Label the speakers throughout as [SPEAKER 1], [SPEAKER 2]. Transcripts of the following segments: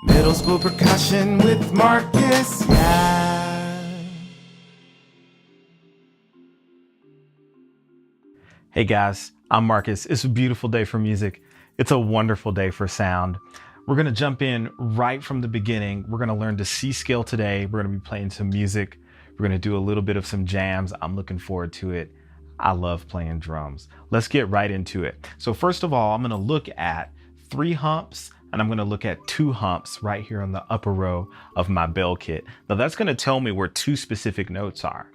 [SPEAKER 1] Middle school percussion with Marcus, yeah.
[SPEAKER 2] Hey guys, I'm Marcus. It's a beautiful day for music. It's a wonderful day for sound. We're gonna jump in right from the beginning. We're gonna learn to C scale today. We're gonna be playing some music. We're gonna do a little bit of some jams. I'm looking forward to it. I love playing drums. Let's get right into it. So first of all, I'm gonna look at 3 humps and I'm gonna look at 2 humps right here on the upper row of my bell kit. Now that's gonna tell me where 2 specific notes are.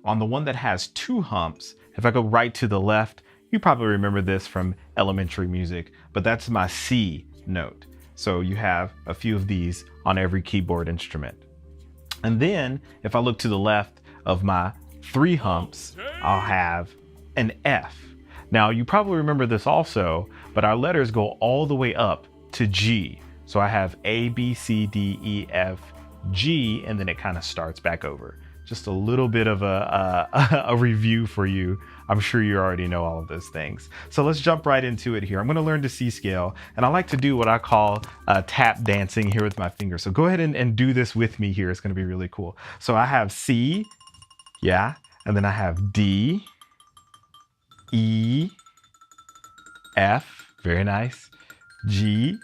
[SPEAKER 2] On the one that has 2 humps, if I go right to the left, you probably remember this from elementary music, but that's my C note. So you have a few of these on every keyboard instrument. And then if I look to the left of my 3 humps, I'll have an F. Now you probably remember this also, but our letters go all the way up to G. So I have A, B, C, D, E, F, G, and then it kind of starts back over. Just a little bit of a review for you. I'm sure you already know all of those things. So let's jump right into it here. I'm gonna learn to C scale, and I like to do what I call tap dancing here with my fingers. So go ahead and do this with me here. It's gonna be really cool. So I have C, yeah, and then I have D, E, F, very nice, G,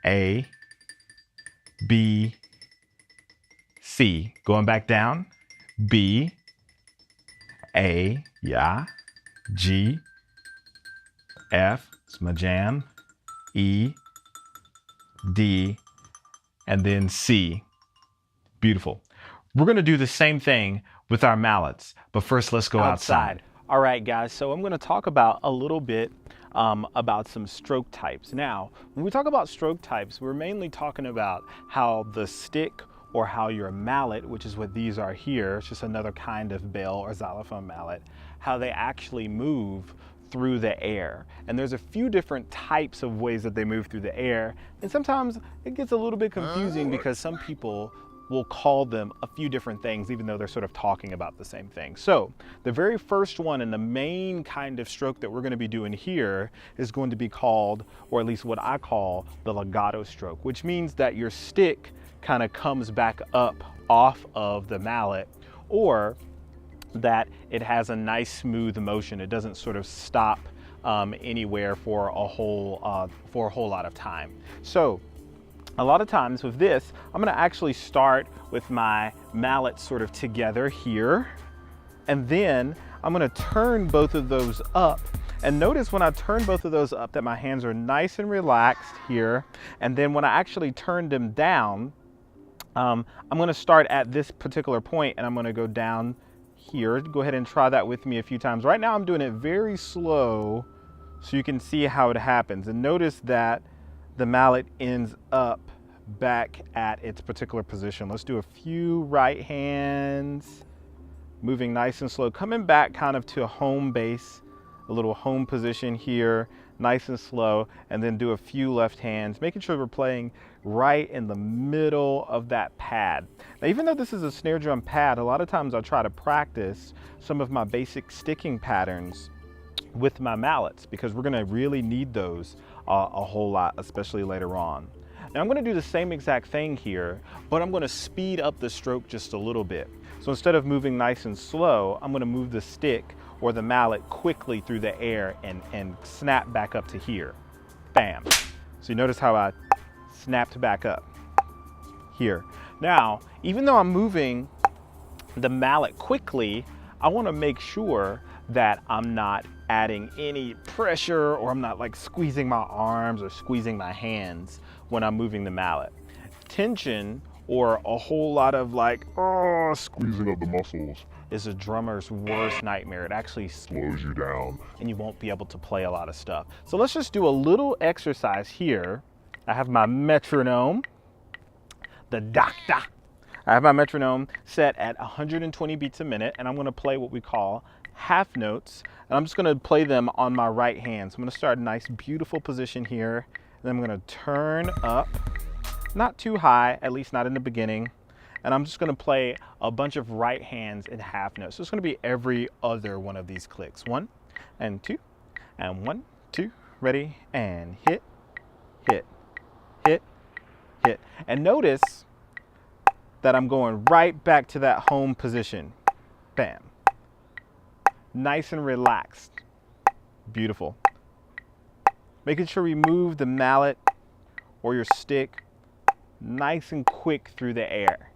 [SPEAKER 2] A, B, C. Going back down, B, A, yeah, G, F, it's my jam, E, D, and then C. Beautiful. We're gonna do the same thing with our mallets, but first let's go outside.
[SPEAKER 3] All right, guys, so I'm going to talk about a little bit about some stroke types. Now, when we talk about stroke types, we're mainly talking about how the stick or how your mallet, which is what these are here, it's just another kind of bell or xylophone mallet, how they actually move through the air. And there's a few different types of ways that they move through the air. And sometimes it gets a little bit confusing because some people will call them a few different things, even though they're sort of talking about the same thing. So the very first one and the main kind of stroke that we're going to be doing here is going to be called, or at least what I call, the legato stroke, which means that your stick kind of comes back up off of the mallet, or that it has a nice smooth motion. It doesn't sort of stop anywhere for a whole lot of time. So a lot of times with this, I'm gonna actually start with my mallet sort of together here, and then I'm gonna turn both of those up. And notice when I turn both of those up that my hands are nice and relaxed here, and then when I actually turn them down, I'm gonna start at this particular point and I'm gonna go down here. Go ahead and try that with me a few times. Right now I'm doing it very slow so you can see how it happens. And notice that the mallet ends up back at its particular position. Let's do a few right hands, moving nice and slow, coming back kind of to a home base, a little home position here, nice and slow, and then do a few left hands, making sure we're playing right in the middle of that pad. Now, even though this is a snare drum pad, a lot of times I try to practice some of my basic sticking patterns with my mallets because we're gonna really need those a whole lot, especially later on. Now I'm gonna do the same exact thing here, but I'm gonna speed up the stroke just a little bit. So instead of moving nice and slow, I'm gonna move the stick or the mallet quickly through the air and snap back up to here. Bam. So you notice how I snapped back up here. Now, even though I'm moving the mallet quickly, I wanna make sure that I'm not adding any pressure or I'm not like squeezing my arms or squeezing my hands when I'm moving the mallet. Tension or a whole lot of like,
[SPEAKER 4] Squeezing of the muscles
[SPEAKER 3] is a drummer's worst nightmare. It actually
[SPEAKER 4] slows you down.
[SPEAKER 3] and you won't be able to play a lot of stuff. So let's just do a little exercise here. I have my metronome, the da-da. I have my metronome set at 120 beats a minute, and I'm gonna play what we call half notes, and I'm just gonna play them on my right hand. So I'm gonna start a nice, beautiful position here, and then I'm gonna turn up, not too high, at least not in the beginning, and I'm just gonna play a bunch of right hands in half notes. So it's gonna be every other one of these clicks. 1 and 2, and 1, 2, ready, and hit, hit, hit, And notice that I'm going right back to that home position. Bam. Nice and relaxed. Beautiful. Making sure we move the mallet or your stick nice and quick through the air.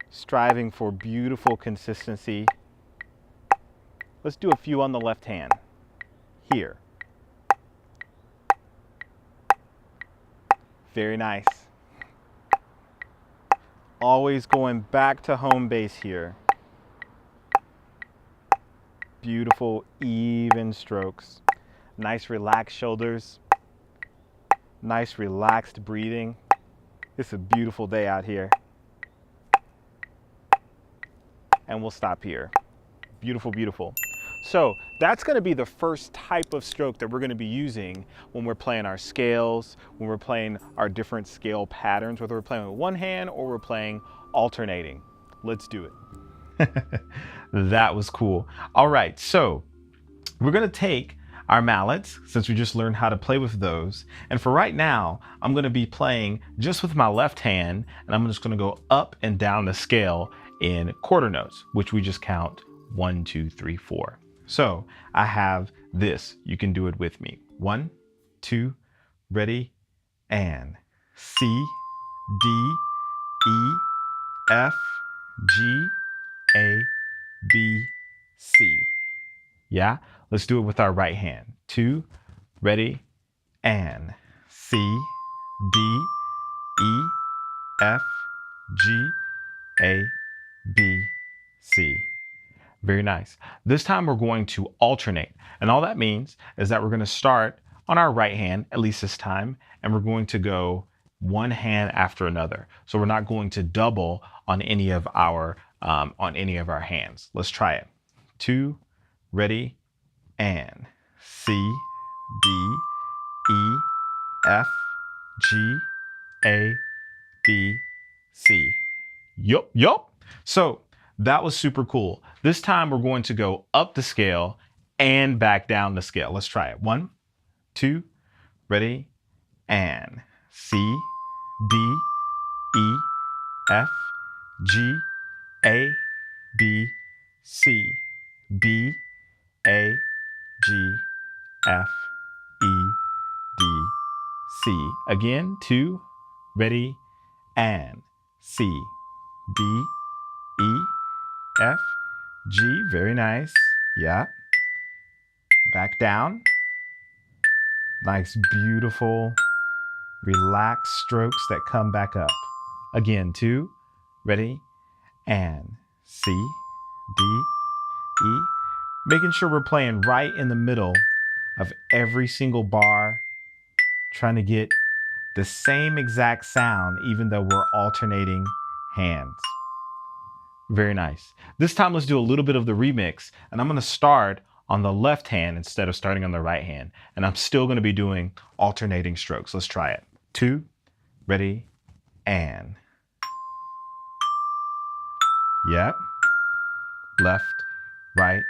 [SPEAKER 3] Striving for beautiful consistency. Let's do a few on the left hand. Here. Very nice. Always going back to home base here. Beautiful, even strokes. Nice relaxed shoulders. Nice relaxed breathing. It's a beautiful day out here. And we'll stop here. Beautiful, beautiful. So that's going to be the first type of stroke that we're going to be using when we're playing our scales, when we're playing our different scale patterns, whether we're playing with one hand or we're playing alternating. Let's do it.
[SPEAKER 2] That was cool. All right, so we're going to take our mallets, since we just learned how to play with those. And for right now, I'm going to be playing just with my left hand, and I'm just going to go up and down the scale in quarter notes, which we just count 1, 2, 3, 4. So I have this. You can do it with me. 1, 2, ready, and C, D, E, F, G, A, B, C. Yeah, let's do it with our right hand. 2, ready, and C, D, E, F, G, A, B, C. Very nice. This time we're going to alternate. And all that means is that we're going to start on our right hand, at least this time, and we're going to go one hand after another. So we're not going to double on any of our hands. Let's try it. 2, ready, and C, D, E, F, G, A, B, C. Yup. So that was super cool. This time we're going to go up the scale and back down the scale. Let's try it. 1, 2, ready, and C, D, E, F, G, A, B, C, B, A, G, F, E, D, C. Again, 2, ready, and C, D, E, F, G. Very nice. Yeah. Back down. Nice, beautiful, relaxed strokes that come back up. Again, 2, ready, and C, D, E. Making sure we're playing right in the middle of every single bar, trying to get the same exact sound even though we're alternating hands. Very nice. This time let's do a little bit of the remix, and I'm going to start on the left hand instead of starting on the right hand, and I'm still going to be doing alternating strokes. Let's try it. 2, ready, and yep. Left, right,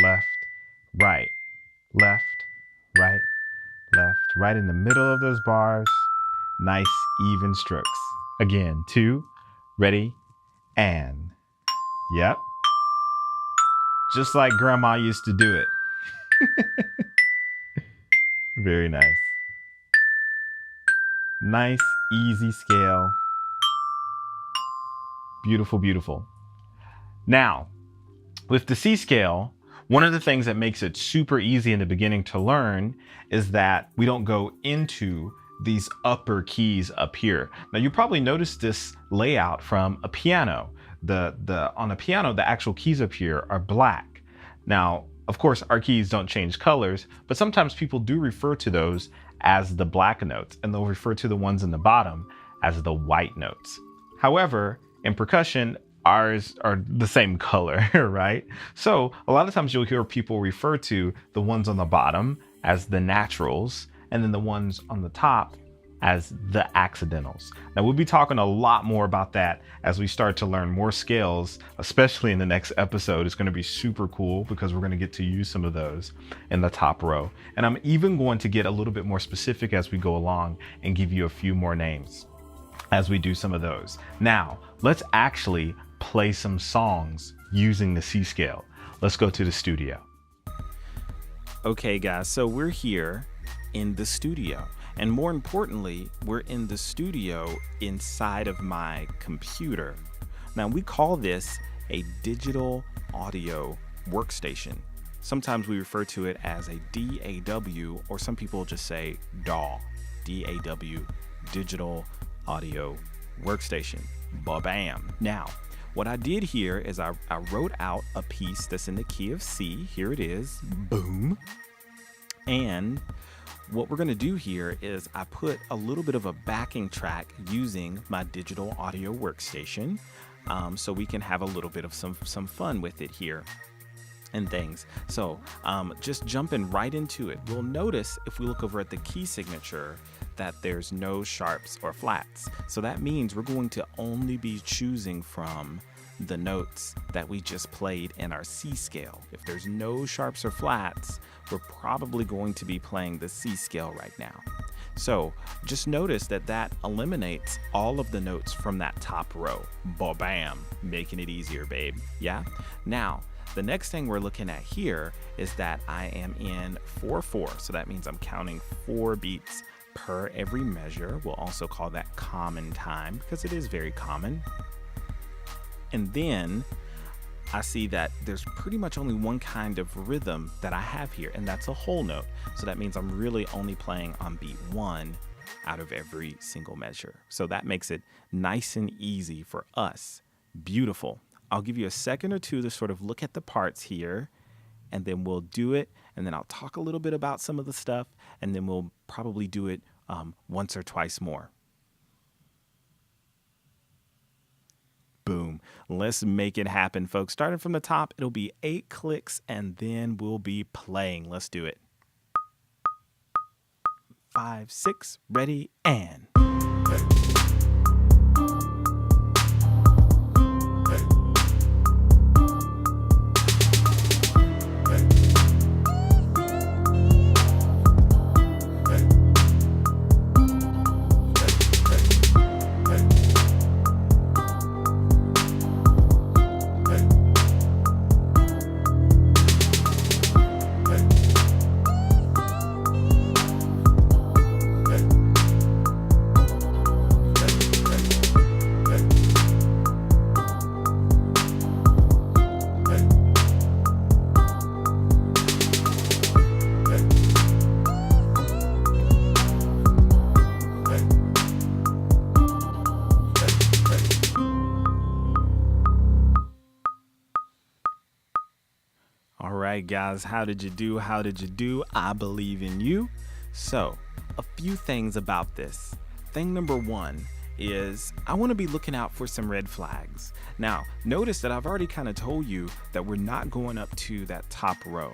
[SPEAKER 2] left, right, left, right, left, right in the middle of those bars. Nice, even strokes. Again, 2, ready, and yep. Just like grandma used to do it. Very nice. Nice, easy scale. Beautiful, beautiful. Now, with the C scale, one of the things that makes it super easy in the beginning to learn is that we don't go into these upper keys up here. Now you probably noticed this layout from a piano. On a piano, the actual keys up here are black. Now, of course, our keys don't change colors, but sometimes people do refer to those as the black notes, and they'll refer to the ones in the bottom as the white notes. However, in percussion, ours are the same color, right? So a lot of times you'll hear people refer to the ones on the bottom as the naturals, and then the ones on the top as the accidentals. Now we'll be talking a lot more about that as we start to learn more scales, especially in the next episode. It's going to be super cool because we're going to get to use some of those in the top row. And I'm even going to get a little bit more specific as we go along and give you a few more names. as we do some of those. Now, let's actually play some songs using the C scale. Let's go to the studio.
[SPEAKER 3] Okay, guys, so we're here in the studio. And more importantly, we're in the studio inside of my computer. Now, we call this a digital audio workstation. Sometimes we refer to it as a DAW, or some people just say DAW, D-A-W, digital audio workstation. Ba-bam. Now, what I did here is I wrote out a piece that's in the key of C. Here it is. Boom. And what we're going to do here is I put a little bit of a backing track using my digital audio workstation, so we can have a little bit of some fun with it here and things. So just jumping right into it, we'll notice if we look over at the key signature that there's no sharps or flats. So that means we're going to only be choosing from the notes that we just played in our C scale. If there's no sharps or flats, we're probably going to be playing the C scale right now. So just notice that eliminates all of the notes from that top row. Ba-bam, making it easier, babe. Yeah? Now, the next thing we're looking at here is that I am in 4/4. So that means I'm counting 4 beats per every measure. We'll also call that common time because it is very common. And then I see that there's pretty much only one kind of rhythm that I have here, and that's a whole note. So that means I'm really only playing on beat 1 out of every single measure. So that makes it nice and easy for us. Beautiful. I'll give you a second or two to sort of look at the parts here, and then we'll do it, and then I'll talk a little bit about some of the stuff, and then we'll probably do it once or twice more. Boom. Let's make it happen, folks. Starting from the top, it'll be 8 clicks, and then we'll be playing. Let's do it. 5, 6, ready, and... All right, guys, how did you do? How did you do? I believe in you. So, a few things about this. Thing number 1 is I want to be looking out for some red flags. Now, notice that I've already kind of told you that we're not going up to that top row.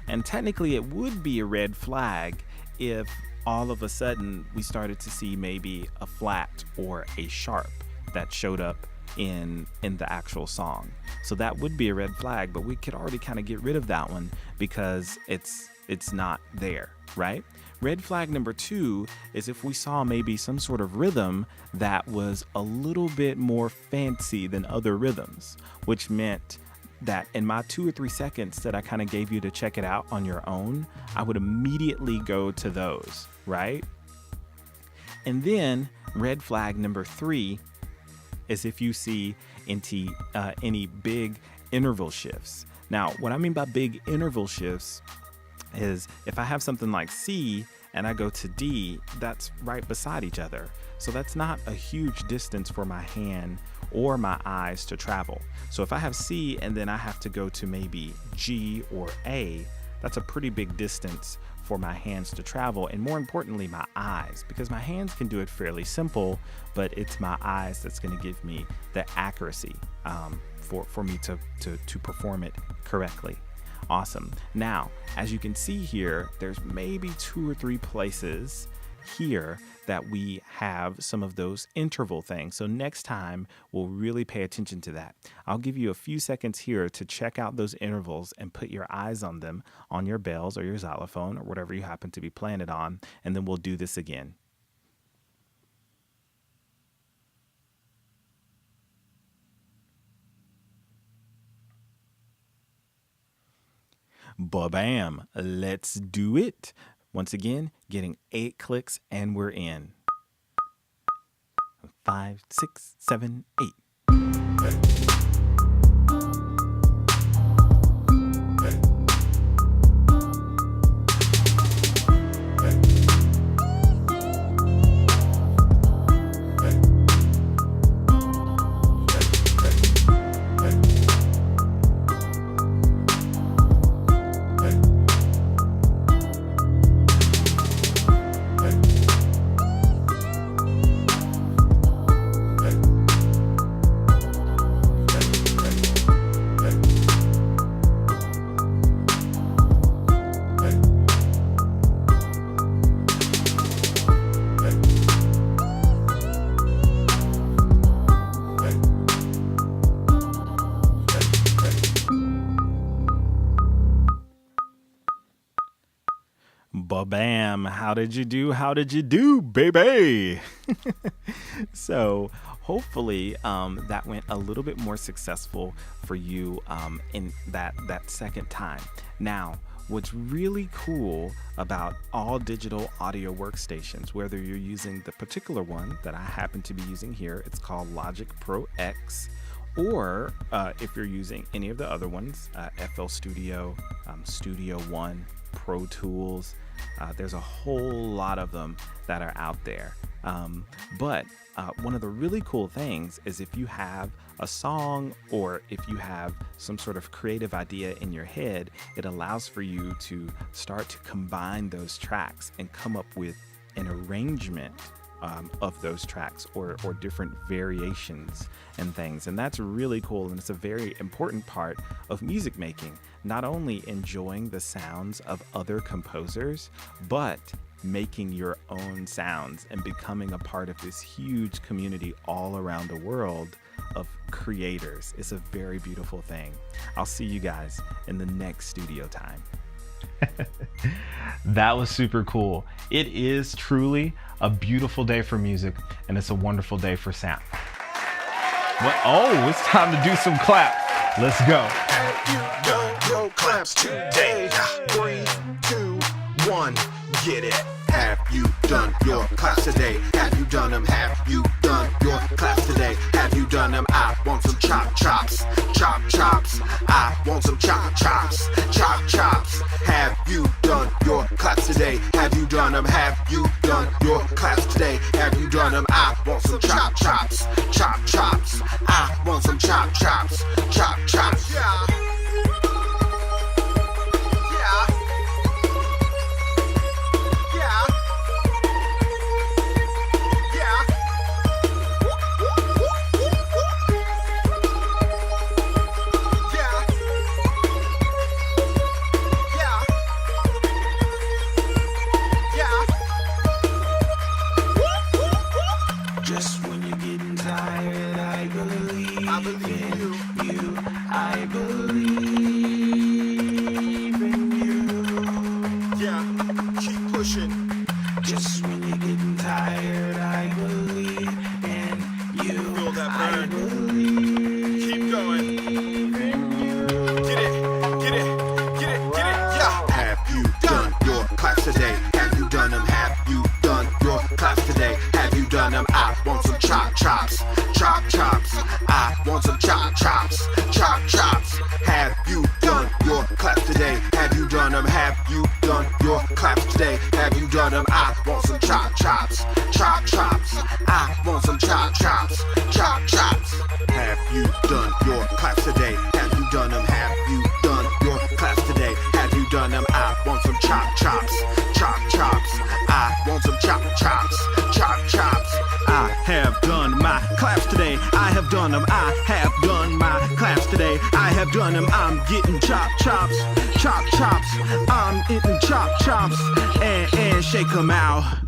[SPEAKER 3] And technically, it would be a red flag if all of a sudden we started to see maybe a flat or a sharp that showed up in the actual song. So that would be a red flag, but we could already kind of get rid of that one because it's not there, right? Red flag number 2 is if we saw maybe some sort of rhythm that was a little bit more fancy than other rhythms, which meant that in my 2 or 3 seconds that I kind of gave you to check it out on your own, I would immediately go to those, right? And then red flag number 3 is if you see any big interval shifts. Now, what I mean by big interval shifts is if I have something like C and I go to D, that's right beside each other. So that's not a huge distance for my hand or my eyes to travel. So if I have C and then I have to go to maybe G or A, that's a pretty big distance for my hands to travel, and more importantly, my eyes, because my hands can do it fairly simple, but it's my eyes that's going to give me the accuracy for me to perform it correctly. Awesome. Now, as you can see here, there's maybe 2 or 3 places here that we have some of those interval things. So next time we'll really pay attention to that. I'll give you a few seconds here to check out those intervals and put your eyes on them on your bells or your xylophone or whatever you happen to be playing it on, and then we'll do this again.
[SPEAKER 2] Ba-bam. Let's do it. Once again, getting 8 clicks and we're in. 5, 6, 7, 8. Ba-bam. How did you do? How did you do, baby? So hopefully that went a little bit more successful for you in that second time. Now, what's really cool about all digital audio workstations, whether you're using the particular one that I happen to be using here, it's called Logic Pro X, or if you're using any of the other ones, FL Studio, Studio One, Pro Tools, there's a whole lot of them that are out there. But one of the really cool things is if you have a song or if you have some sort of creative idea in your head, it allows for you to start to combine those tracks and come up with an arrangement of those tracks or different variations and things. And that's really cool, and it's a very important part of music making. Not only enjoying the sounds of other composers, but making your own sounds and becoming a part of this huge community all around the world of creators. It's a very beautiful thing. I'll see you guys in the next studio time. That was super cool. It is truly a beautiful day for music, and it's a wonderful day for sound. What? Oh, it's time to do some clap. Let's go.
[SPEAKER 5] Have you done your claps today? 3, 2, 1, get it. Have you done your claps today? Have you done them? Have you done your claps today? Have you done them? I want some chop chops, chop chops. I want some chop chops, chop chops. Have you done your claps today? Have you done them? Have you done your claps today? Have you done them? I want some chop chops, chop chops. I want some chop chops, chop chops. Yeah. Just when you're getting tired, I believe in you. I believe in you. Yeah, keep pushing. Just when you're getting tired, I believe in you. Feel that burn. I believe. Keep going. In you. Get it, get it, get it, get it. Yeah. Have you done your claps today? Have you done them? Have you done your claps today? Have you done them? I want some chop chops, chop chops. I want some chop chops, chop chops. Have you done your claps today? Have you done them? Have you done your claps today? Have you done them? I want some chop chops, chop chops. I want some chop chops, chop chops. Have you done your claps today? Have you done them? Have you done your claps today? Have you done them? I want some chop chops, chop chops. I want some chop chops, chop chops. I have done my claps today. I have done them. I have done my claps today. I have done them. I'm getting chop chops, chop chops. I'm eating chop chops and shake them out.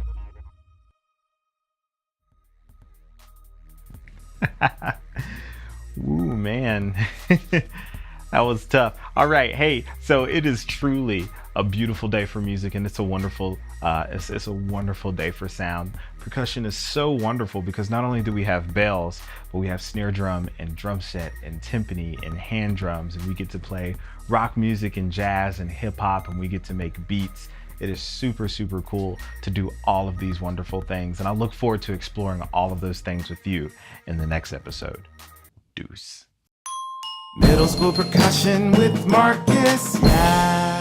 [SPEAKER 2] Ooh, man. That was tough. All right. Hey, so it is truly a beautiful day for music, and it's a wonderful It's a wonderful day for sound. Percussion is so wonderful because not only do we have bells, but we have snare drum and drum set and timpani and hand drums, and we get to play rock music and jazz and hip hop, and we get to make beats. It is super, super cool to do all of these wonderful things, and I look forward to exploring all of those things with you in the next episode. Deuce.
[SPEAKER 1] Middle school percussion with Marcus. Yeah.